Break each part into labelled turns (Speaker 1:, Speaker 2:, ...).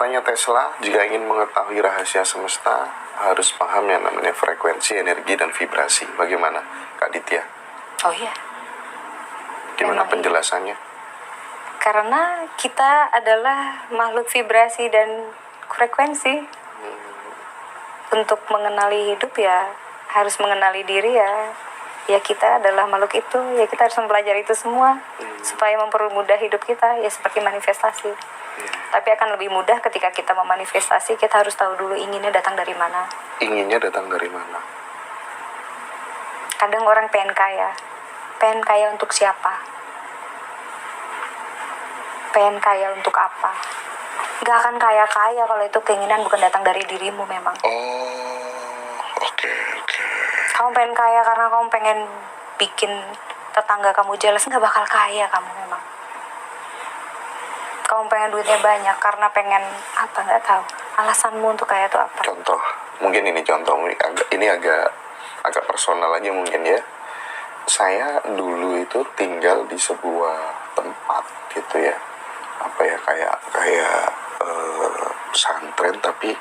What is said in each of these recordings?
Speaker 1: Katanya Tesla, jika ingin mengetahui rahasia semesta, harus paham yang namanya frekuensi, energi, dan vibrasi. Bagaimana, Kak Ditya?
Speaker 2: Oh iya.
Speaker 1: Gimana
Speaker 2: Memang
Speaker 1: penjelasannya?
Speaker 2: Karena kita adalah makhluk vibrasi dan frekuensi. Untuk mengenali hidup ya harus mengenali diri ya. Ya kita adalah makhluk itu, ya kita harus mempelajari itu semua supaya mempermudah hidup kita, ya seperti manifestasi. Tapi akan lebih mudah ketika kita memanifestasi, kita harus tahu dulu inginnya datang dari mana.
Speaker 1: Inginnya datang dari mana?
Speaker 2: Kadang orang pengen kaya untuk siapa? Pengen kaya untuk apa? Gak akan kaya-kaya kalau itu keinginan bukan datang dari dirimu memang.
Speaker 1: Oke.
Speaker 2: Kamu pengen kaya karena kamu pengen bikin tetangga kamu jelas, gak bakal kaya kamu memang. Kamu pengen duitnya banyak karena pengen apa, gak tahu. Alasanmu untuk kaya itu apa?
Speaker 1: Contoh, mungkin ini contoh, ini agak personal aja mungkin ya. Saya dulu itu tinggal di sebuah tempat gitu ya, apa ya, kayak pesantren tapi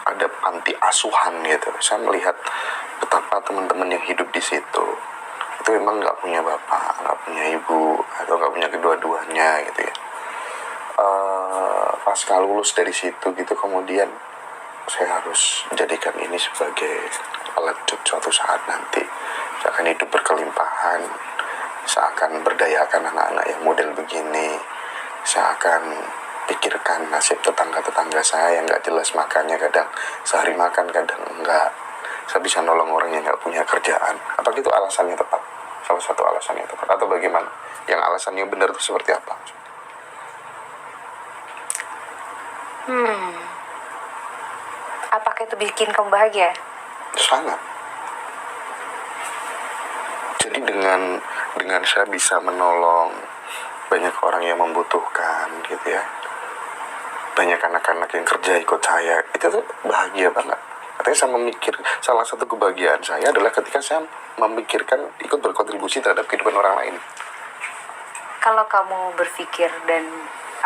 Speaker 1: ada panti asuhan gitu. Saya melihat betapa teman-teman yang hidup di situ itu memang nggak punya bapak, nggak punya ibu, atau nggak punya kedua-duanya gitu ya. Pasca lulus dari situ gitu, kemudian saya harus menjadikan ini sebagai alat suatu saat nanti. Saya akan hidup berkelimpahan, saya akan berdayakan anak-anak yang model begini, saya akan pikirkan nasib tetangga-tetangga saya yang nggak jelas makannya, kadang sehari makan, kadang enggak. Saya bisa nolong orang yang nggak punya kerjaan. Apa itu alasannya tepat? Salah satu alasannya tepat atau bagaimana? Yang alasannya benar itu seperti apa?
Speaker 2: Apakah itu bikin kamu bahagia?
Speaker 1: Sangat. Jadi dengan saya bisa menolong banyak orang yang membutuhkan gitu ya, banyak anak-anak yang kerja ikut saya, itu tuh bahagia banget. Artinya saya salah satu kebahagiaan saya adalah ketika saya memikirkan ikut berkontribusi terhadap kehidupan orang lain.
Speaker 2: Kalau kamu berpikir dan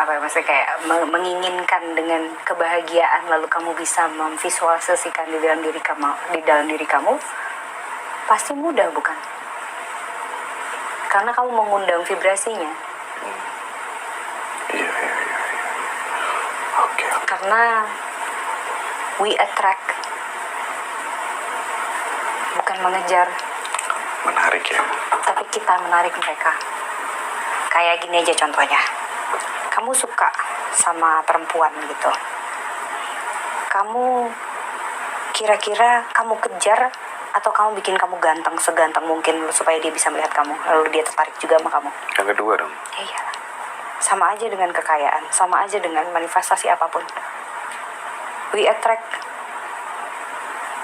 Speaker 2: maksudnya kayak menginginkan dengan kebahagiaan, lalu kamu bisa memvisualisasikan di dalam diri kamu, pasti mudah bukan? Karena kamu mengundang vibrasinya.
Speaker 1: Iya. Oke.
Speaker 2: Karena we attract, bukan mengejar.
Speaker 1: Menarik ya.
Speaker 2: Tapi kita menarik mereka. Kayak gini aja contohnya. Kamu suka sama perempuan gitu. Kamu kira-kira kamu kejar atau kamu bikin kamu ganteng seganteng mungkin supaya dia bisa melihat kamu, lalu dia tertarik juga sama kamu.
Speaker 1: Yang kedua dong.
Speaker 2: Iya. Sama aja dengan kekayaan, sama aja dengan manifestasi apapun. We attract.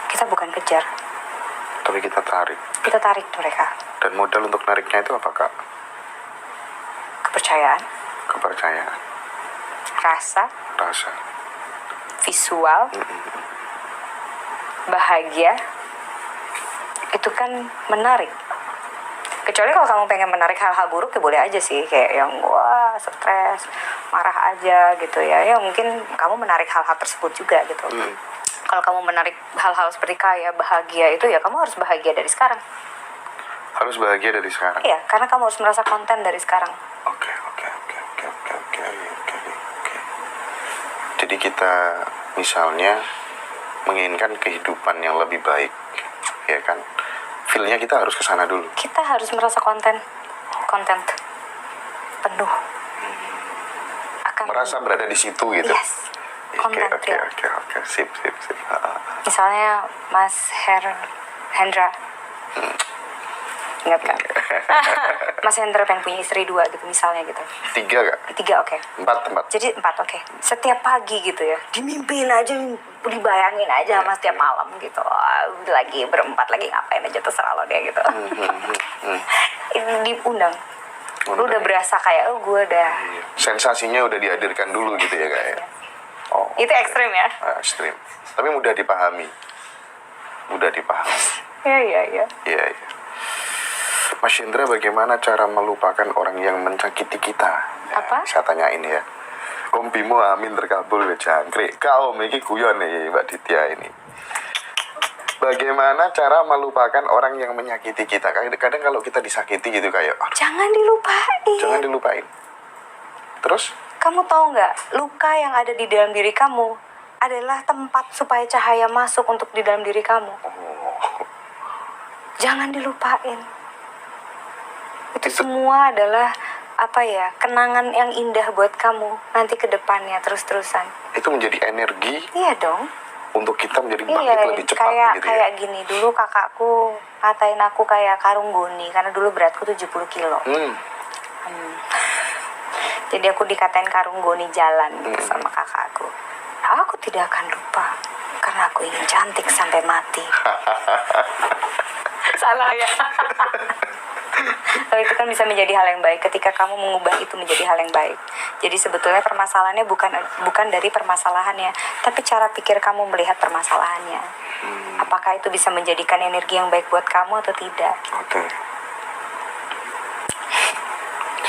Speaker 2: Kita bukan kejar.
Speaker 1: Tapi kita tarik.
Speaker 2: Kita tarik mereka.
Speaker 1: Dan modal untuk nariknya itu apa, Kak?
Speaker 2: Kepercayaan. Rasa. Visual. Bahagia. Itu kan menarik. Kecuali kalau kamu pengen menarik hal-hal buruk ya boleh aja sih, kayak yang wah stres, marah aja gitu ya. Ya mungkin kamu menarik hal-hal tersebut juga gitu. Kalau kamu menarik hal-hal seperti kaya, bahagia itu ya kamu harus bahagia dari sekarang.
Speaker 1: Harus bahagia dari sekarang.
Speaker 2: Iya, karena kamu harus merasa konten dari sekarang.
Speaker 1: Oke. Jadi kita misalnya menginginkan kehidupan yang lebih baik, ya kan? Feel-nya kita harus ke sana dulu.
Speaker 2: Kita harus merasa konten penuh.
Speaker 1: Merasa berada di situ gitu.
Speaker 2: Yes. Konten.
Speaker 1: Oke. Sip.
Speaker 2: Misalnya Mas Hendra. Ingat kan? Mas Hendra pengen punya istri 2 gitu misalnya gitu.
Speaker 1: 3 gak?
Speaker 2: 3 oke.
Speaker 1: 4.
Speaker 2: Jadi 4 oke. Setiap pagi gitu ya, dimimpiin aja, dibayangin aja sama setiap malam gitu. Lagi berempat lagi ngapain aja terserah lo dia gitu. Diundang. Lu udah berasa kayak gue udah.
Speaker 1: Sensasinya udah dihadirkan dulu gitu ya kayak. Oh.
Speaker 2: Itu ekstrim ya?
Speaker 1: Ekstrim. Tapi mudah dipahami.
Speaker 2: Iya.
Speaker 1: Iya. Mas Hendra, bagaimana cara melupakan orang yang menyakiti kita?
Speaker 2: Apa?
Speaker 1: Saya tanyain ya. Om Bimo amin terkabul jangkrik. Kau iki guyon nih Mbak Ditya ini. Bagaimana cara melupakan orang yang menyakiti kita? Kadang kalau kita disakiti gitu kayak, aduh,
Speaker 2: Jangan dilupain.
Speaker 1: jangan dilupain. Terus?
Speaker 2: Kamu tahu nggak, luka yang ada di dalam diri kamu adalah tempat supaya cahaya masuk untuk di dalam diri kamu.
Speaker 1: Oh,
Speaker 2: Jangan dilupain. Itu semua adalah kenangan yang indah buat kamu nanti ke depannya terus-terusan.
Speaker 1: itu menjadi energi
Speaker 2: Iya dong.
Speaker 1: untuk kita menjadi bangkit
Speaker 2: Iya,
Speaker 1: lebih cepat gitu ya.
Speaker 2: kayak gini. Dulu kakakku ngatain aku kayak karung goni karena dulu beratku 70 kilo. Jadi aku dikatain karung goni jalan gitu sama kakakku. Aku tidak akan lupa karena aku ingin cantik sampai mati. Salah ya. Tapi itu kan bisa menjadi hal yang baik ketika kamu mengubah itu menjadi hal yang baik. Jadi sebetulnya permasalahannya bukan dari permasalahannya, tapi cara pikir kamu melihat permasalahannya. Apakah itu bisa menjadikan energi yang baik buat kamu atau tidak?
Speaker 1: Oke.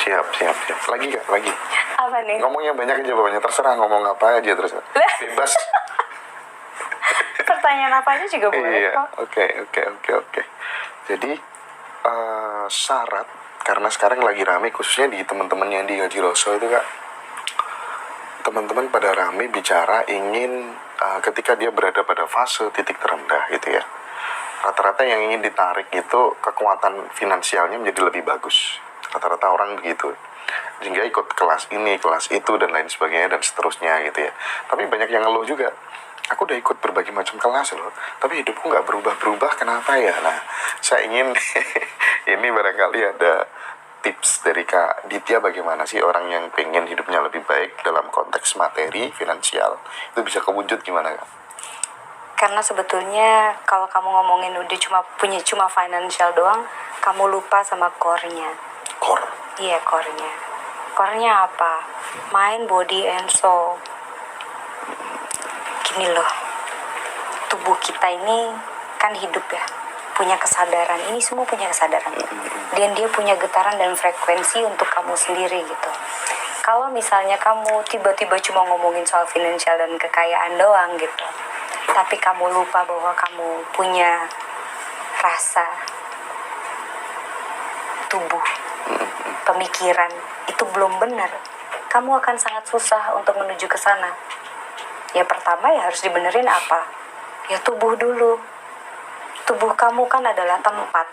Speaker 1: Siap. Lagi gak? Lagi.
Speaker 2: Apa nih?
Speaker 1: Ngomongnya banyak aja pokoknya. Terserah ngomong apa aja terus. Bebas.
Speaker 2: Pertanyaan apa aja juga boleh
Speaker 1: Iya.
Speaker 2: kok.
Speaker 1: Oke. Jadi syarat, karena sekarang lagi rame khususnya di teman-teman yang di Gaji Rosso itu Kak. Teman-teman pada rame bicara ingin ketika dia berada pada fase titik terendah gitu ya. Rata-rata yang ingin ditarik itu kekuatan finansialnya menjadi lebih bagus. Rata-rata orang begitu. Sehingga ikut kelas ini, kelas itu, dan lain sebagainya, dan seterusnya gitu ya. Tapi banyak yang ngeluh juga. Aku udah ikut berbagai macam kelas loh, tapi hidupku nggak berubah-berubah, kenapa ya? Nah, saya ingin ini barangkali ada tips dari Kak Ditya bagaimana sih orang yang pengen hidupnya lebih baik dalam konteks materi, finansial, itu bisa kewujud gimana Kak?
Speaker 2: Karena sebetulnya kalau kamu ngomongin udah cuma financial doang, kamu lupa sama core-nya.
Speaker 1: Core.
Speaker 2: Iya, core-nya. Core-nya apa? Mind, body, and soul. Gini loh, tubuh kita ini kan hidup ya, punya kesadaran. Ini semua punya kesadaran. Dan dia punya getaran dan frekuensi untuk kamu sendiri gitu. Kalau misalnya kamu tiba-tiba cuma ngomongin soal finansial dan kekayaan doang gitu, tapi kamu lupa bahwa kamu punya rasa, tubuh, pemikiran, itu belum benar. Kamu akan sangat susah untuk menuju ke sana. Ya pertama ya harus dibenerin apa? Ya tubuh dulu. Tubuh kamu kan adalah tempat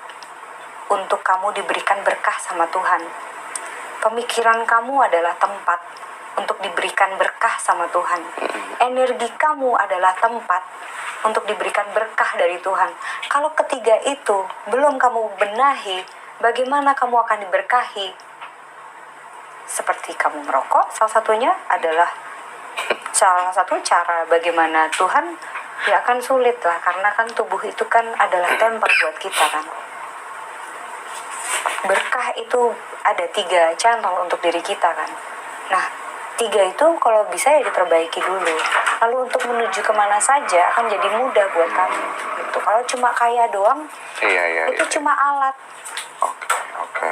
Speaker 2: untuk kamu diberikan berkah sama Tuhan. Pemikiran kamu adalah tempat untuk diberikan berkah sama Tuhan. Energi kamu adalah tempat untuk diberikan berkah dari Tuhan. Kalau ketiga itu belum kamu benahi, bagaimana kamu akan diberkahi? Seperti kamu merokok, salah satunya adalah salah satu cara bagaimana Tuhan ya akan sulit lah, karena kan tubuh itu kan adalah tempat buat kita kan. Berkah itu ada 3 channel untuk diri kita kan. Nah 3 itu kalau bisa ya diperbaiki dulu. Lalu untuk menuju kemana saja akan jadi mudah buat kamu gitu. Kalau cuma kaya doang, itu cuma alat.
Speaker 1: Oke.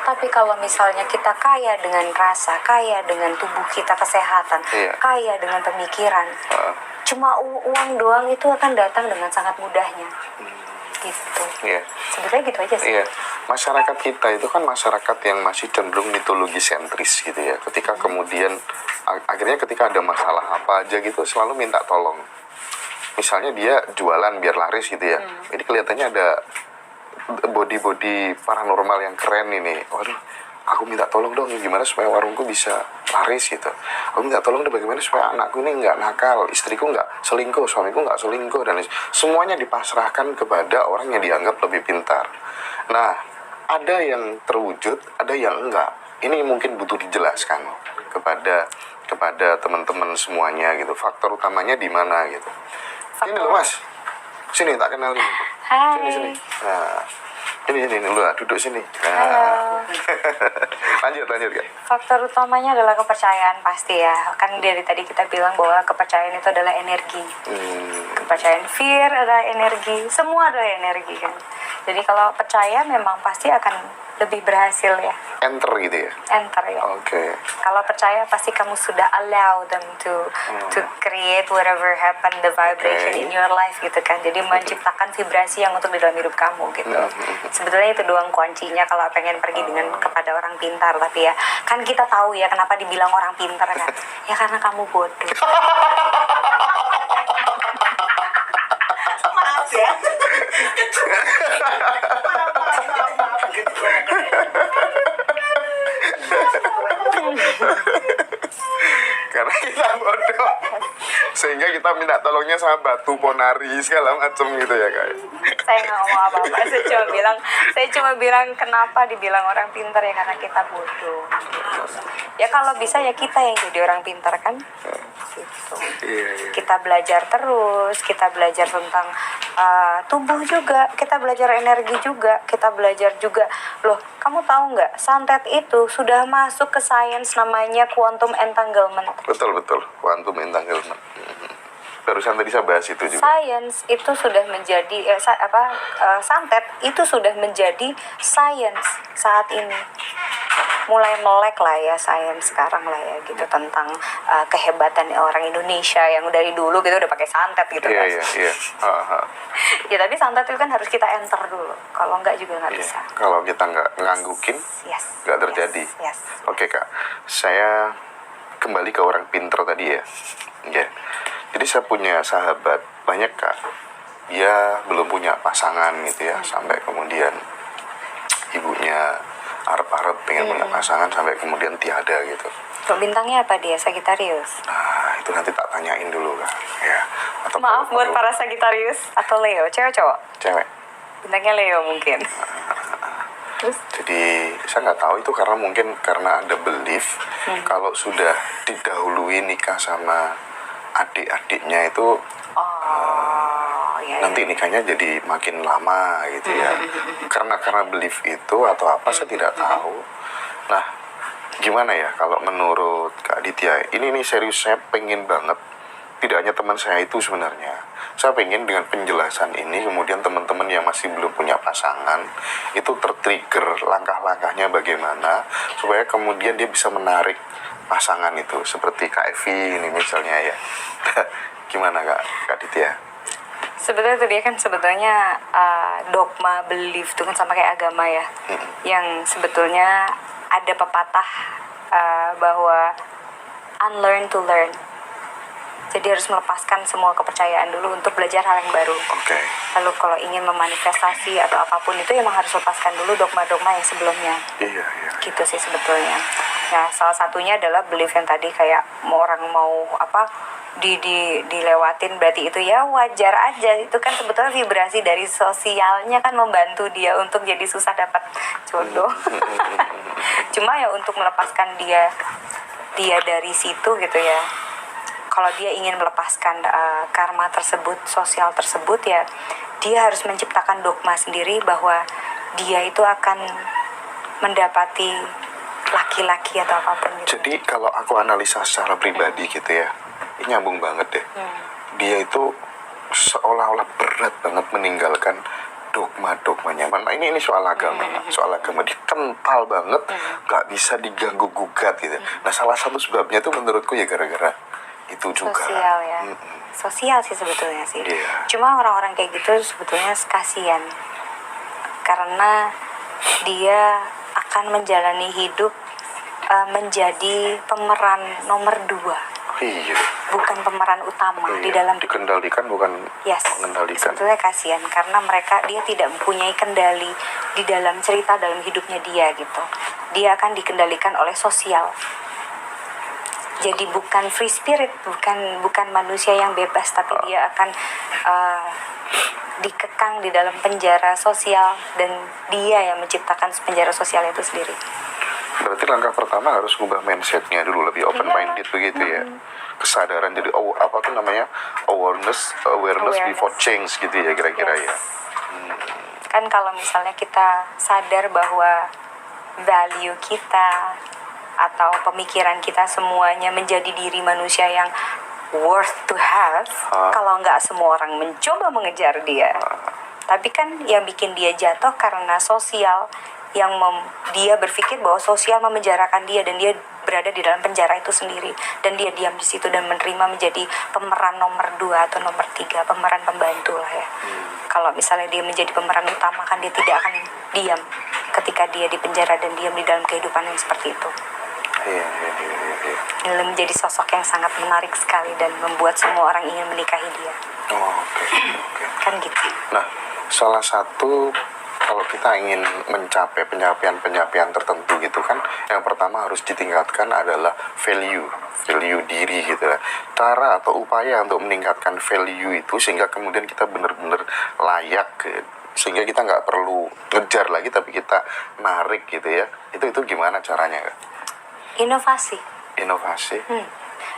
Speaker 2: Tapi kalau misalnya kita kaya dengan rasa, kaya dengan tubuh kita, kesehatan, kaya dengan pemikiran, cuma uang doang itu akan datang dengan sangat mudahnya. Gitu. Sebetulnya gitu aja sih.
Speaker 1: Masyarakat kita itu kan masyarakat yang masih cenderung mitologi sentris gitu ya. Ketika kemudian akhirnya ketika ada masalah apa aja gitu selalu minta tolong. Misalnya dia jualan biar laris gitu ya. Jadi kelihatannya ada body paranormal yang keren ini. Waduh, aku minta tolong dong gimana supaya warungku bisa laris gitu. Aku minta tolong dong bagaimana supaya anakku ini nggak nakal, istriku nggak selingkuh, suamiku nggak selingkuh, dan semuanya dipasrahkan kepada orang yang dianggap lebih pintar. Nah, ada yang terwujud, ada yang enggak. Ini mungkin butuh dijelaskan kepada teman-teman semuanya gitu. Faktor utamanya di mana gitu. Ini loh Mas, sini tak kenalin.
Speaker 2: Hai.
Speaker 1: Sini. Nah, ini lu duduk sini. Nah.
Speaker 2: Halo.
Speaker 1: lanjut ya.
Speaker 2: Faktor utamanya adalah kepercayaan pasti ya. Kan dari tadi kita bilang bahwa kepercayaan itu adalah energi. Kepercayaan, fear adalah energi. Semua adalah energi kan. Jadi kalau percaya memang pasti akan lebih berhasil ya.
Speaker 1: Enter gitu ya.
Speaker 2: Enter ya.
Speaker 1: Oke.
Speaker 2: Kalau percaya pasti kamu sudah allow them to create whatever happen the vibration
Speaker 1: Okay.
Speaker 2: in your life gitu kan. Jadi menciptakan vibrasi yang untuk di dalam hidup kamu gitu. Sebetulnya itu doang kuncinya kalau pengen pergi dengan kepada orang pintar. Tapi ya kan kita tahu ya kenapa dibilang orang pintar kan. Ya karena kamu bodoh.
Speaker 3: Maaf ya. Maaf.
Speaker 1: Karena kita bodoh, sehingga kita minta tolongnya sama batu ponari segala macem gitu ya kak.
Speaker 2: Saya nggak ngomong apa-apa. Saya cuma bilang kenapa dibilang orang pintar ya karena kita bodoh. Ya kalau bisa ya kita yang jadi orang pintar kan. Gitu.
Speaker 1: Iya.
Speaker 2: Kita belajar terus, kita belajar tentang tubuh juga, kita belajar energi juga, kita belajar juga. Loh, kamu tahu nggak? Santet itu sudah masuk ke sains namanya quantum entanglement.
Speaker 1: Betul, quantum entanglement. Barusan tadi saya bahas itu juga.
Speaker 2: Sains itu sudah menjadi santet itu sudah menjadi sains saat ini. Mulai melek lah ya sains sekarang lah ya gitu tentang kehebatan orang Indonesia yang dari dulu gitu udah pakai santet gitu kan.
Speaker 1: Iya.
Speaker 2: Ya tapi santet itu kan harus kita enter dulu. Kalau enggak juga nggak bisa.
Speaker 1: Kalau kita nggak nganggukin,
Speaker 2: Yes.
Speaker 1: nggak terjadi.
Speaker 2: Yes.
Speaker 1: Oke kak, saya kembali ke orang pinter tadi ya. Ya. Jadi saya punya sahabat banyak kak. Dia belum punya pasangan gitu ya, sampai kemudian ibunya arep-arep pengen punya pasangan sampai kemudian tiada gitu.
Speaker 2: Kok bintangnya apa dia? Sagittarius.
Speaker 1: Nah itu nanti tak tanyain dulu kak. Ya. Atau
Speaker 2: Maaf buat
Speaker 1: kalau
Speaker 2: para Sagittarius atau Leo, cewek cowok.
Speaker 1: cewek.
Speaker 2: Bintangnya Leo mungkin. Terus?
Speaker 1: Jadi saya nggak tahu itu karena mungkin karena ada belief kalau sudah didahului nikah sama adik-adiknya itu
Speaker 2: Ya,
Speaker 1: nanti nikahnya jadi makin lama gitu ya. Karena belief itu atau apa saya tidak tahu. Nah, gimana ya kalau menurut Kak Aditya? Ini serius, saya pengen banget. Tidak hanya teman saya itu sebenarnya. Saya pengen dengan penjelasan ini kemudian teman-teman yang masih belum punya pasangan itu tertrigger langkah-langkahnya bagaimana supaya kemudian dia bisa menarik pasangan itu seperti Kak Evi ini misalnya ya. Gimana Kak Aditya?
Speaker 2: sebetulnya itu dia kan sebetulnya dogma belief itu kan sama kayak agama ya. Yang sebetulnya ada pepatah bahwa unlearn to learn. Jadi harus melepaskan semua kepercayaan dulu untuk belajar hal yang baru.
Speaker 1: Oke.
Speaker 2: Lalu kalau ingin memanifestasi atau apapun itu emang harus lepaskan dulu dogma-dogma yang sebelumnya.
Speaker 1: Iya.
Speaker 2: Gitu sih sebetulnya. Nah, salah satunya adalah belief yang tadi kayak orang mau dilewatin berarti itu ya wajar aja. Itu kan sebetulnya vibrasi dari sosialnya kan membantu dia untuk jadi susah dapat jodoh. Cuma ya untuk melepaskan dia dari situ gitu ya. Kalau dia ingin melepaskan karma tersebut, sosial tersebut ya, dia harus menciptakan dogma sendiri bahwa dia itu akan mendapati laki-laki atau apapun gitu.
Speaker 1: Jadi kalau aku analisa secara pribadi gitu ya, ini nyambung banget deh. Dia itu seolah-olah berat banget meninggalkan dogma-dogmanya. Ini soal agama, dia kental banget, nggak bisa diganggu gugat gitu. Nah salah satu sebabnya itu menurutku ya gara-gara itu juga.
Speaker 2: Sosial ya, sosial sih sebetulnya sih.
Speaker 1: Yeah.
Speaker 2: Cuma orang-orang kayak gitu sebetulnya kasihan karena dia akan menjalani hidup menjadi pemeran nomor 2.
Speaker 1: Iya.
Speaker 2: Bukan pemeran utama di dalam
Speaker 1: dikendalikan bukan mengendalikan.
Speaker 2: Sebetulnya kasihan karena dia tidak mempunyai kendali di dalam cerita dalam hidupnya dia gitu. Dia akan dikendalikan oleh sosial. Jadi bukan free spirit, bukan manusia yang bebas, tapi dia akan dikekang di dalam penjara sosial dan dia yang menciptakan penjara sosial itu sendiri.
Speaker 1: Berarti langkah pertama harus ubah mindsetnya dulu, lebih open minded begitu ya. Kesadaran jadi apa tuh namanya awareness before change gitu ya kira-kira ya.
Speaker 2: Kan kalau misalnya kita sadar bahwa value kita atau pemikiran kita semuanya menjadi diri manusia yang worth to have, kalau nggak semua orang mencoba mengejar dia. Tapi kan yang bikin dia jatuh karena sosial dia berpikir bahwa sosial memenjarakan dia dan dia berada di dalam penjara itu sendiri, dan dia diam di situ dan menerima menjadi pemeran nomor 2 atau nomor 3, pemeran pembantu lah ya. Kalau misalnya dia menjadi pemeran utama kan dia tidak akan diam ketika dia di penjara dan diam di dalam kehidupan yang seperti itu.
Speaker 1: Iya.
Speaker 2: Dia menjadi sosok yang sangat menarik sekali dan membuat semua orang ingin menikahi dia.
Speaker 1: Oke.
Speaker 2: Kan gitu.
Speaker 1: Nah, salah satu kalau kita ingin mencapai pencapaian tertentu gitu kan, yang pertama harus ditingkatkan adalah value diri gitu ya. Cara atau upaya untuk meningkatkan value itu sehingga kemudian kita benar-benar layak, sehingga kita nggak perlu ngejar lagi tapi kita narik gitu ya. Itu gimana caranya, Kak?
Speaker 2: Inovasi.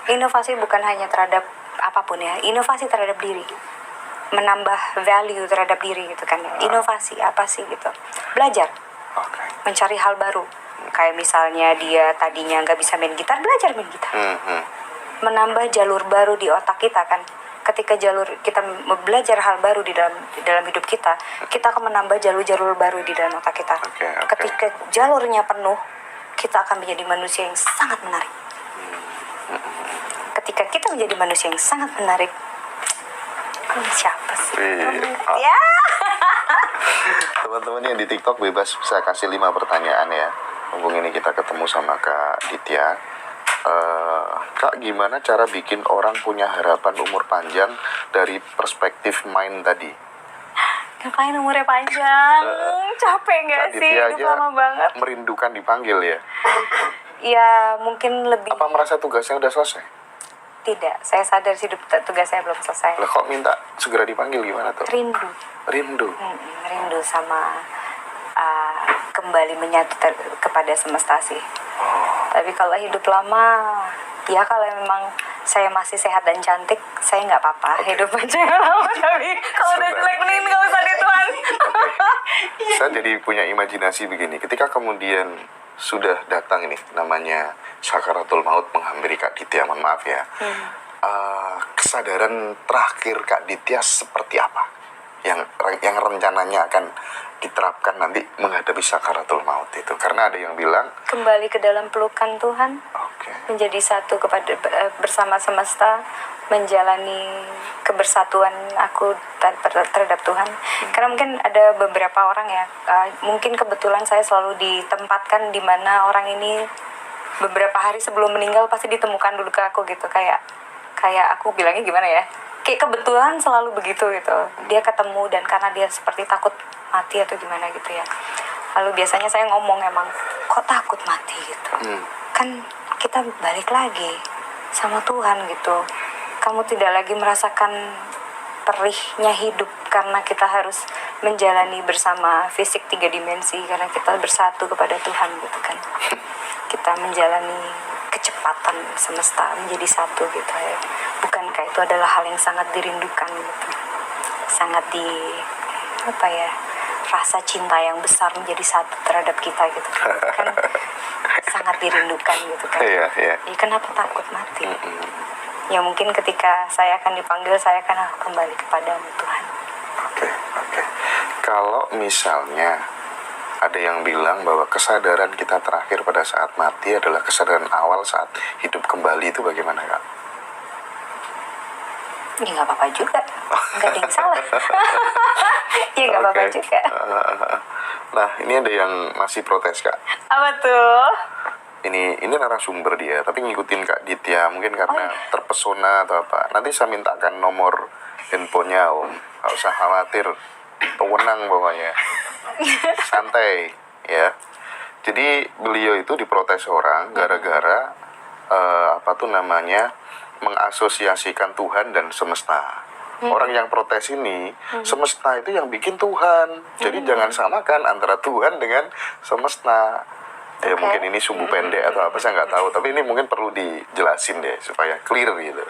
Speaker 2: Inovasi bukan hanya terhadap apapun ya, inovasi terhadap diri, menambah value terhadap diri gitu kan ya. Inovasi apa sih gitu, belajar, mencari hal baru. Kayak misalnya dia tadinya nggak bisa main gitar, belajar main gitar. Menambah jalur baru di otak kita kan. Ketika kita belajar hal baru di dalam hidup kita akan menambah jalur-jalur baru di dalam otak kita. Ketika jalurnya penuh, kita akan menjadi manusia yang sangat menarik. Ketika kita menjadi manusia yang sangat menarik, siapa sih? Ya.
Speaker 1: Teman-teman yang di TikTok bebas bisa kasih 5 pertanyaan ya. Mumpung ini kita ketemu sama Kak Ditya. Kak, gimana cara bikin orang punya harapan umur panjang dari perspektif mind tadi?
Speaker 2: Ngapain umurnya panjang? Capek nggak
Speaker 1: Kak
Speaker 2: sih?
Speaker 1: Ditya
Speaker 2: Hidup
Speaker 1: aja
Speaker 2: lama banget.
Speaker 1: merindukan dipanggil ya.
Speaker 2: Ya mungkin lebih.
Speaker 1: Apa merasa tugasnya udah selesai?
Speaker 2: Tidak, saya sadar hidup tugas saya belum selesai.
Speaker 1: Lah kok minta segera dipanggil gimana tuh?
Speaker 2: Rindu sama kembali menyatu kepada semesta sih. Tapi kalau hidup lama, ya kalau memang saya masih sehat dan cantik, saya nggak apa-apa hidup aja lama. Tapi kalau udah jelek mending nggak usah deh Tuhan.
Speaker 1: Saya jadi punya imajinasi begini, ketika kemudian sudah datang ini namanya sakaratul maut menghampiri Kak Ditya, mohon maaf ya. Kesadaran terakhir Kak Ditya seperti apa? Yang rencananya akan diterapkan nanti menghadapi sakaratul maut itu, karena ada yang bilang
Speaker 2: kembali ke dalam pelukan Tuhan, menjadi satu bersama semesta, menjalani kebersatuan aku terhadap Tuhan. Karena mungkin ada beberapa orang ya, mungkin kebetulan saya selalu ditempatkan di mana orang ini beberapa hari sebelum meninggal pasti ditemukan dulu ke aku gitu, kayak aku bilangnya gimana ya, kayak kebetulan selalu begitu gitu, dia ketemu dan karena dia seperti takut mati atau gimana gitu ya. Lalu biasanya saya ngomong, emang kok takut mati gitu, kan kita balik lagi sama Tuhan gitu. Kamu tidak lagi merasakan perihnya hidup karena kita harus menjalani bersama fisik 3 dimensi karena kita bersatu kepada Tuhan gitu kan. Kita menjalani kecepatan semesta menjadi satu gitu ya. Bukankah itu adalah hal yang sangat dirindukan gitu, sangat rasa cinta yang besar menjadi satu terhadap kita gitu kan, sangat dirindukan gitu kan. Ya, kenapa takut mati? Ya mungkin ketika saya akan dipanggil, saya akan kembali kepadamu Tuhan.
Speaker 1: Oke. Kalau misalnya ada yang bilang bahwa kesadaran kita terakhir pada saat mati adalah kesadaran awal saat hidup kembali, itu bagaimana Kak?
Speaker 2: Ya nggak apa-apa juga, nggak ada yang salah. Ya nggak apa-apa juga.
Speaker 1: Nah, ini ada yang masih protes Kak.
Speaker 2: Apa tuh?
Speaker 1: Ini narasumber dia, tapi ngikutin Kak Ditya mungkin karena terpesona atau apa. Nanti saya mintakan nomor handphonenya Om, nggak usah khawatir, tenang pokoknya, santai ya. Jadi beliau itu diprotes orang gara-gara mengasosiasikan Tuhan dan semesta. Orang yang protes ini, semesta itu yang bikin Tuhan. Jadi jangan samakan antara Tuhan dengan semesta. Ya mungkin ini sumbu pendek atau apa, saya nggak tahu. Tapi ini mungkin perlu dijelasin deh supaya clear gitu.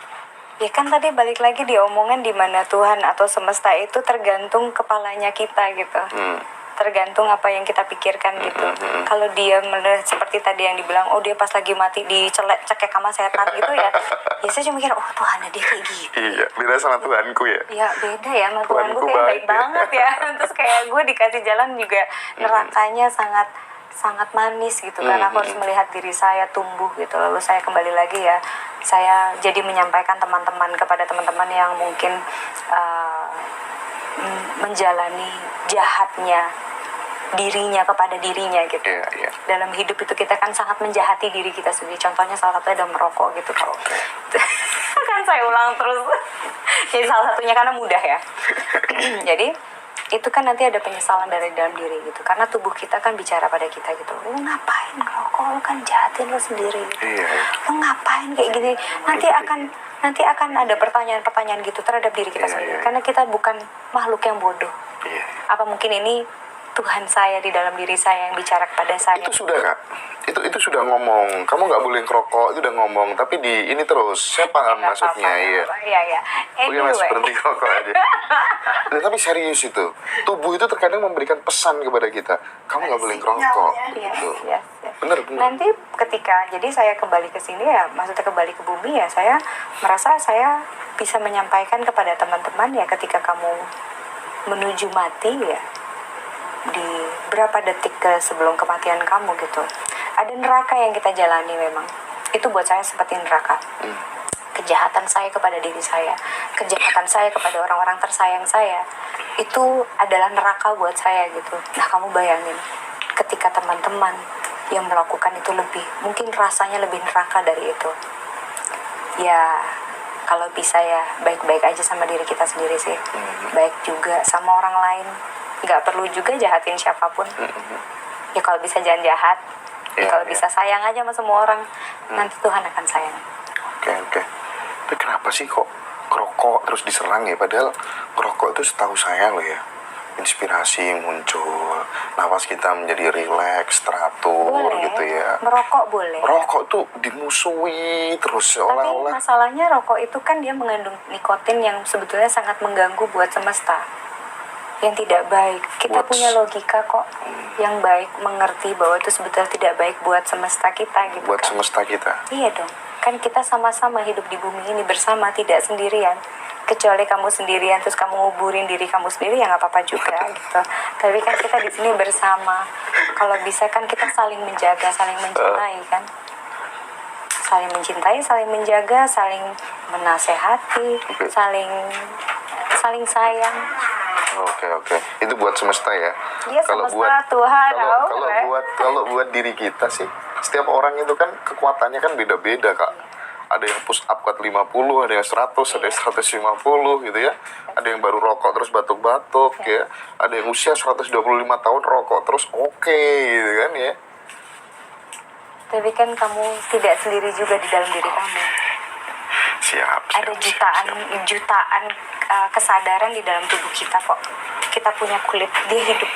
Speaker 2: Ya kan tadi balik lagi di omongan di mana Tuhan atau semesta itu tergantung kepalanya kita gitu. tergantung apa yang kita pikirkan gitu. Kalau dia seperti tadi yang dibilang, oh dia pas lagi mati cekek sama setan gitu ya, ya saya cuma mikir, oh Tuhan dia kayak gitu.
Speaker 1: Iya, beda sama Tuhanku ya.
Speaker 2: Ya beda ya, sama Tuhan gue
Speaker 1: Tuhanku
Speaker 2: kayak baik
Speaker 1: baik.
Speaker 2: banget ya. Terus kayak gue dikasih jalan juga nerakanya sangat sangat manis gitu kan. Aku harus melihat diri saya tumbuh gitu. Lalu saya kembali lagi ya, saya jadi menyampaikan teman-teman kepada teman-teman yang mungkin menjalani jahatnya dirinya kepada dirinya gitu.
Speaker 1: Iya, iya.
Speaker 2: Dalam hidup itu kita kan sangat menjahati diri kita sendiri. Contohnya salah satunya adalah merokok gitu kan. Kan saya ulang terus. Jadi salah satunya karena mudah ya. Jadi itu kan nanti ada penyesalan dari dalam diri gitu. Karena tubuh kita kan bicara pada kita gitu. Lu ngapain ngerokok? Lu kan jahatin lu sendiri gitu.
Speaker 1: Iya.
Speaker 2: Lu ngapain kayak gini? Nanti akan ada pertanyaan-pertanyaan gitu terhadap diri kita
Speaker 1: Iya,
Speaker 2: sendiri.
Speaker 1: iya.
Speaker 2: Karena kita bukan makhluk yang bodoh.
Speaker 1: Iya.
Speaker 2: Apa mungkin ini Tuhan saya di dalam diri saya yang bicara kepada saya?
Speaker 1: Itu sudah Kak. Itu sudah ngomong. Kamu nggak boleh ngerokok, itu udah ngomong. Tapi di ini terus. Saya paham
Speaker 2: Nggak
Speaker 1: maksudnya.
Speaker 2: apa-apa,
Speaker 1: Iya.
Speaker 2: Iya.
Speaker 1: Oke mas,
Speaker 2: Anyway.
Speaker 1: berhenti rokok aja. Nah, tapi serius itu, tubuh itu terkadang memberikan pesan kepada kita, kamu nggak boleh ngerokok.
Speaker 2: Yes,
Speaker 1: Gitu.
Speaker 2: yes.
Speaker 1: Bener.
Speaker 2: Nanti ketika jadi saya kembali ke sini ya, maksudnya kembali ke bumi ya, saya merasa saya bisa menyampaikan kepada teman-teman ya, ketika kamu menuju mati ya, di berapa detik sebelum kematian kamu gitu, ada neraka yang kita jalani memang. Itu buat saya seperti neraka. Kejahatan saya kepada diri saya, kejahatan saya kepada orang-orang tersayang saya, itu adalah neraka buat saya gitu. Nah kamu bayangin, ketika teman-teman yang melakukan itu mungkin rasanya lebih neraka dari itu. Ya kalau bisa ya baik-baik aja sama diri kita sendiri sih, baik juga sama orang lain. Nggak perlu juga jahatin siapapun. Ya kalau bisa jangan jahat, kalau bisa sayang aja sama semua orang. Nanti Tuhan akan sayang.
Speaker 1: Oke. Tapi kenapa sih kok ngerokok terus diserang ya? Padahal ngerokok itu setahu saya loh ya, inspirasi yang muncul, nafas kita menjadi rileks, teratur
Speaker 2: Boleh,
Speaker 1: gitu ya.
Speaker 2: merokok boleh.
Speaker 1: Rokok tuh dimusuhi terus
Speaker 2: Tapi
Speaker 1: seolah-olah.
Speaker 2: masalahnya rokok itu kan dia mengandung nikotin yang sebetulnya sangat mengganggu buat semesta, yang tidak baik. Kita punya logika kok yang baik, mengerti bahwa itu sebetulnya tidak baik buat semesta kita gitu
Speaker 1: Buat
Speaker 2: kan.
Speaker 1: semesta kita.
Speaker 2: Iya dong, kan kita sama-sama hidup di bumi ini bersama, tidak sendirian. Kecuali kamu sendirian terus kamu nguburin diri kamu sendiri ya nggak apa-apa juga gitu. Tapi kan kita di sini bersama. Kalau bisa kan kita saling menjaga, saling mencintai kan. Saling mencintai, saling menjaga, saling menasehati, saling sayang.
Speaker 1: Oke. Itu buat semesta ya.
Speaker 2: Iya, semesta, Tuhan,
Speaker 1: kalau buat diri kita sih, setiap orang itu kan kekuatannya kan beda-beda Kak. Ada yang push up kuat 50, ada yang 100, ada yang 150 gitu ya. Ada yang baru rokok terus batuk-batuk ya. Ada yang usia 125 tahun rokok terus oke gitu kan ya.
Speaker 2: Tapi kan kamu tidak sendiri juga di dalam diri kamu.
Speaker 1: Siap.
Speaker 2: Ada jutaan kesadaran di dalam tubuh kita kok. Kita punya kulit, dia hidup,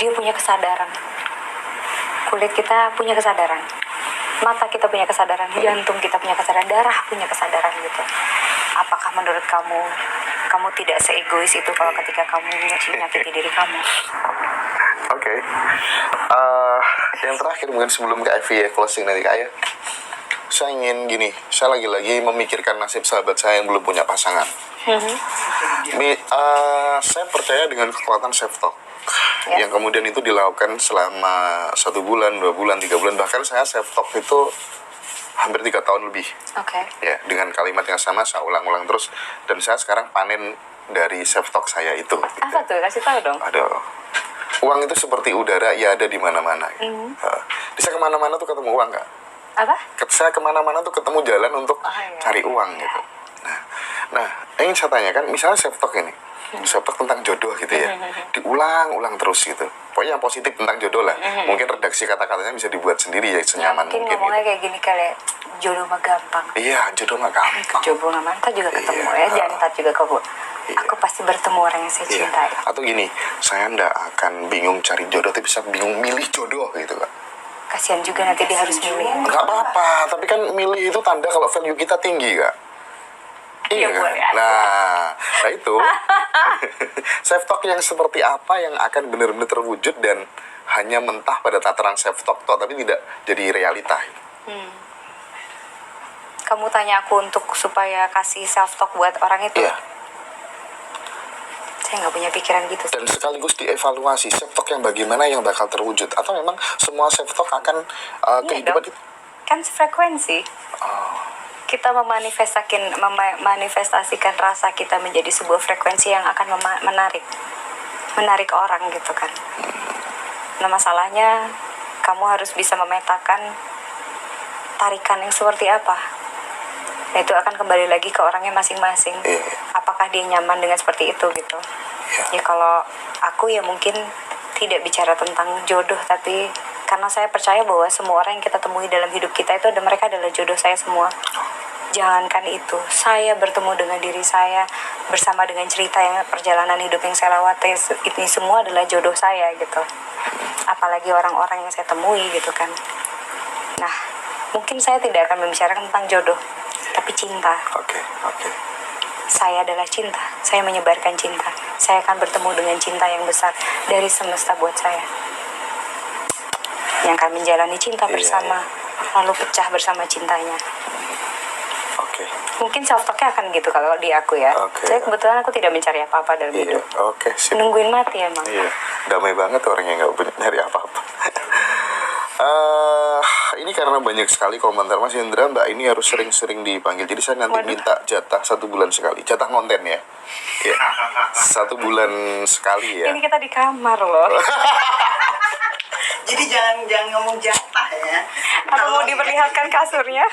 Speaker 2: dia punya kesadaran. Kulit kita punya kesadaran, mata kita punya kesadaran, jantung kita punya kesadaran, darah punya kesadaran gitu. Apakah menurut kamu tidak seegois itu kalau ketika kamu menyakiti diri kamu?
Speaker 1: Oke. Yang terakhir mungkin sebelum ke Evi ya, closing nanti Kak ya. Saya ingin gini, saya lagi-lagi memikirkan nasib sahabat saya yang belum punya pasangan. Saya percaya dengan kekuatan self-talk yang kemudian itu dilakukan selama 1 bulan, 2 bulan, 3 bulan. Bahkan saya self-talk itu hampir 3 tahun lebih.
Speaker 2: Oke.
Speaker 1: Ya, dengan kalimat yang sama saya ulang-ulang terus. Dan saya sekarang panen dari self-talk saya itu.
Speaker 2: Apa tuh? Kasih tahu dong.
Speaker 1: Aduh. Uang itu seperti udara, ya ada di mana-mana. Bisa kemana-mana tuh ketemu uang nggak?
Speaker 2: Apa?
Speaker 1: Saya kemana-mana tuh ketemu jalan untuk
Speaker 2: iya.
Speaker 1: cari uang gitu. Nah, ingin saya tanyakan, misalnya self-talk ini, self-talk tentang jodoh gitu ya, diulang-ulang terus gitu. Pokoknya yang positif tentang jodoh lah. Mungkin redaksi kata-katanya bisa dibuat sendiri ya, senyaman
Speaker 2: mungkin
Speaker 1: mungkin.
Speaker 2: ngomongnya
Speaker 1: Gitu.
Speaker 2: kayak gini kali, jodoh mah gampang.
Speaker 1: Iya, jodoh mah gampang.
Speaker 2: Jodoh mah mantan juga ketemu
Speaker 1: Iya.
Speaker 2: ya, jantan juga kebun.
Speaker 1: Iya.
Speaker 2: Aku pasti bertemu orang yang saya
Speaker 1: Iya.
Speaker 2: cintai.
Speaker 1: Atau gini, saya ndak akan bingung cari jodoh, tapi bisa bingung milih jodoh gitu Kak.
Speaker 2: Kasihan juga nanti dia harus milih.
Speaker 1: Nggak apa-apa, tapi kan milih itu tanda kalau value kita tinggi Kak.
Speaker 2: Iya,
Speaker 1: kan?
Speaker 2: boleh.
Speaker 1: Nah itu self talk yang seperti apa yang akan benar-benar terwujud dan hanya mentah pada tataran self talk tapi tidak jadi realita.
Speaker 2: Kamu tanya aku untuk supaya kasih self talk buat orang itu.
Speaker 1: Iya.
Speaker 2: Saya nggak punya pikiran gitu sih.
Speaker 1: Dan sekaligus dievaluasi self talk yang bagaimana yang bakal terwujud atau memang semua self talk akan kehidupan
Speaker 2: dong.
Speaker 1: itu.
Speaker 2: Kan frekuensi. Kita memanifestasikan rasa kita menjadi sebuah frekuensi yang akan menarik orang gitu kan. Nah masalahnya kamu harus bisa memetakan tarikan yang seperti apa. Nah, itu akan kembali lagi ke orangnya masing-masing. Apakah dia nyaman dengan seperti itu gitu. Ya kalau aku ya mungkin tidak bicara tentang jodoh, tapi karena saya percaya bahwa semua orang yang kita temui dalam hidup kita itu mereka adalah jodoh saya semua. Jangankan itu, saya bertemu dengan diri saya bersama dengan cerita yang perjalanan hidup yang saya lewati, ini semua adalah jodoh saya gitu. Apalagi orang-orang yang saya temui gitu kan. Nah, mungkin saya tidak akan membicarakan tentang jodoh, tapi cinta.
Speaker 1: Oke.
Speaker 2: Saya adalah cinta, saya menyebarkan cinta. Saya akan bertemu dengan cinta yang besar dari semesta buat saya, yang akan menjalani cinta bersama, lalu pecah bersama cintanya. Mungkin self talknya akan gitu kalau di aku ya. Saya kebetulan aku tidak mencari apa-apa dalam hidup.
Speaker 1: Sip.
Speaker 2: Nungguin mati emang.
Speaker 1: Damai banget orang yang nggak punya nyari apa-apa. Ini karena banyak sekali komentar Mas Indra, Mbak ini harus sering-sering dipanggil. Jadi saya nanti minta jatah 1 bulan sekali. Jatah konten ya. 1 bulan sekali ya.
Speaker 2: Ini kita di kamar loh.
Speaker 3: Jadi jangan ngomong jatah ya.
Speaker 2: Apa mau diperlihatkan kasurnya?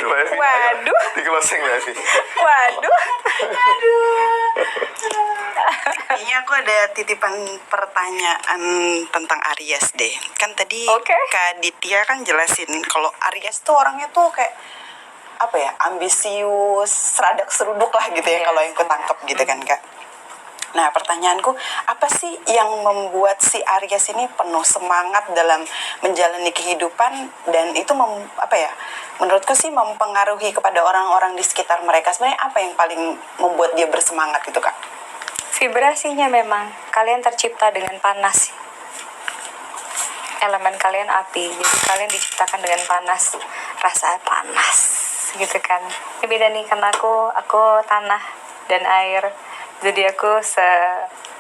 Speaker 2: Waduh.
Speaker 1: Di closing Levi.
Speaker 2: Waduh.
Speaker 3: Kayaknya aku ada titipan pertanyaan tentang Aries deh. Kan tadi Kak Ditya kan jelasin kalau Aries tuh orangnya tuh kayak apa ya, ambisius, seradak seruduk lah gitu ya, kalau yang ku tangkep gitu kan Kak. Nah pertanyaanku, apa sih yang membuat si Aries ini penuh semangat dalam menjalani kehidupan, dan itu menurutku sih mempengaruhi kepada orang-orang di sekitar mereka. Sebenarnya apa yang paling membuat dia bersemangat gitu Kak?
Speaker 2: Vibrasinya memang, kalian tercipta dengan panas. Elemen kalian api, jadi kalian diciptakan dengan panas, rasa panas gitu kan. Ini beda nih, karena aku tanah dan air. Jadi aku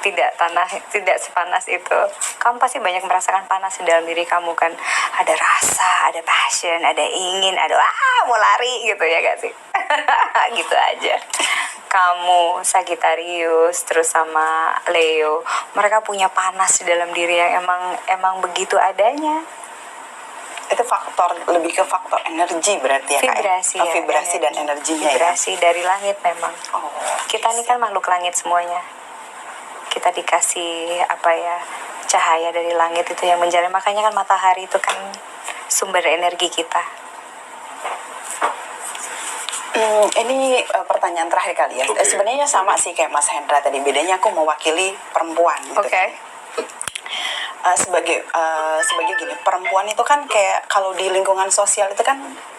Speaker 2: tidak sepanas itu. Kamu pasti banyak merasakan panas di dalam diri kamu kan. Ada rasa, ada passion, ada ingin, ada mau lari gitu ya gak sih? Gitu aja. Kamu Sagittarius terus sama Leo, mereka punya panas di dalam diri yang emang begitu adanya.
Speaker 3: Itu lebih ke faktor energi berarti ya Kak?
Speaker 2: Vibrasi ya,
Speaker 3: vibrasi dan energinya.
Speaker 2: Vibrasi dari langit memang. Kita ini kan makhluk langit semuanya. Kita dikasih cahaya dari langit itu yang menjalani. Makanya kan matahari itu kan sumber energi kita.
Speaker 3: Ini pertanyaan terakhir kali ya. Sebenarnya sama sih kayak Mas Hendra tadi, bedanya aku mewakili perempuan gitu. Sebagai gini, perempuan itu kan kayak kalau di lingkungan sosial itu kan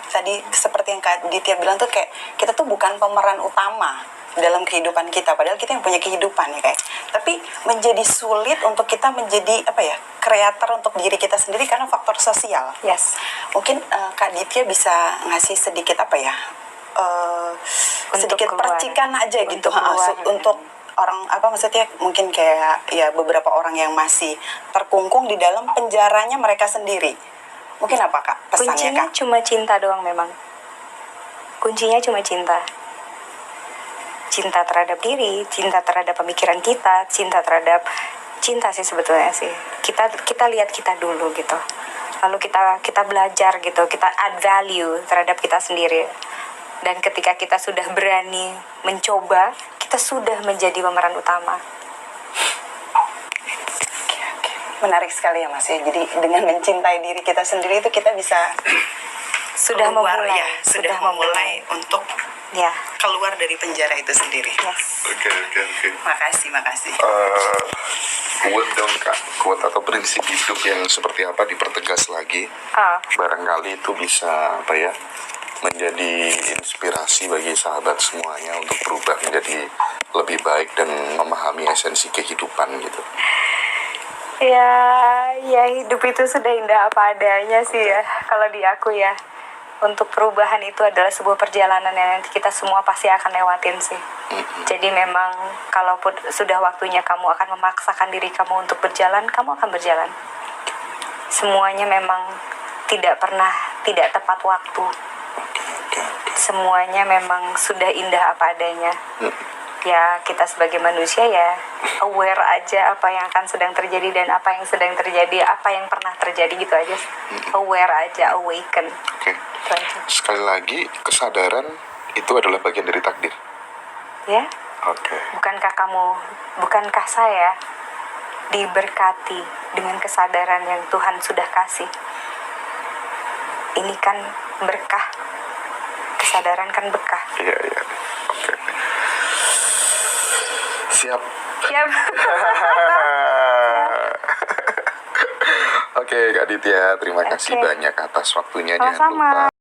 Speaker 3: tadi seperti yang Kak Ditya bilang tuh, kayak kita tuh bukan pemeran utama dalam kehidupan kita, padahal kita yang punya kehidupan ya kayak. Tapi menjadi sulit untuk kita menjadi kreator untuk diri kita sendiri karena faktor sosial. Mungkin Kak Ditya bisa ngasih sedikit sedikit percikan aja gitu untuk orang maksudnya mungkin kayak ya beberapa orang yang masih terkungkung di dalam penjaranya mereka sendiri. Mungkin apa Kak pesannya
Speaker 2: kuncinya
Speaker 3: Kak?
Speaker 2: Cuma cinta doang memang. Kuncinya cuma cinta. Cinta terhadap diri, cinta terhadap pemikiran kita, cinta sih sebetulnya sih. Kita lihat kita dulu gitu. Lalu kita belajar gitu, kita add value terhadap kita sendiri. Dan ketika kita sudah berani mencoba, kita sudah menjadi pemeran utama.
Speaker 3: Menarik sekali ya Mas ya. Jadi dengan mencintai diri kita sendiri itu kita bisa
Speaker 2: sudah
Speaker 3: memulai untuk keluar dari penjara itu sendiri.
Speaker 1: Oke.
Speaker 3: Makasih.
Speaker 1: Buat dong Kak, quote atau prinsip hidup yang seperti apa dipertegas lagi. Barangkali itu bisa apa ya, menjadi inspirasi bagi sahabat semuanya untuk berubah menjadi lebih baik dan memahami esensi kehidupan gitu.
Speaker 2: Ya hidup itu sudah indah apa adanya sih ya, kalau di aku ya. Untuk perubahan itu adalah sebuah perjalanan yang nanti kita semua pasti akan lewatin sih. Jadi memang kalaupun sudah waktunya kamu akan memaksakan diri kamu untuk berjalan, kamu akan berjalan. Semuanya memang tidak pernah tidak tepat waktu. Semuanya memang sudah indah apa adanya. Ya kita sebagai manusia ya aware aja apa yang akan sedang terjadi dan apa yang sedang terjadi, apa yang pernah terjadi gitu aja. Aware aja, awaken.
Speaker 1: Sekali lagi, kesadaran itu adalah bagian dari takdir.
Speaker 2: Ya. Bukankah saya diberkati dengan kesadaran yang Tuhan sudah kasih? Ini kan berkah. Kesadaran kan berkah.
Speaker 1: Iya. Oke. Siap. Oke, Kak Ditya, terima kasih banyak atas waktunya.
Speaker 2: Sama-sama.
Speaker 1: Jangan lupa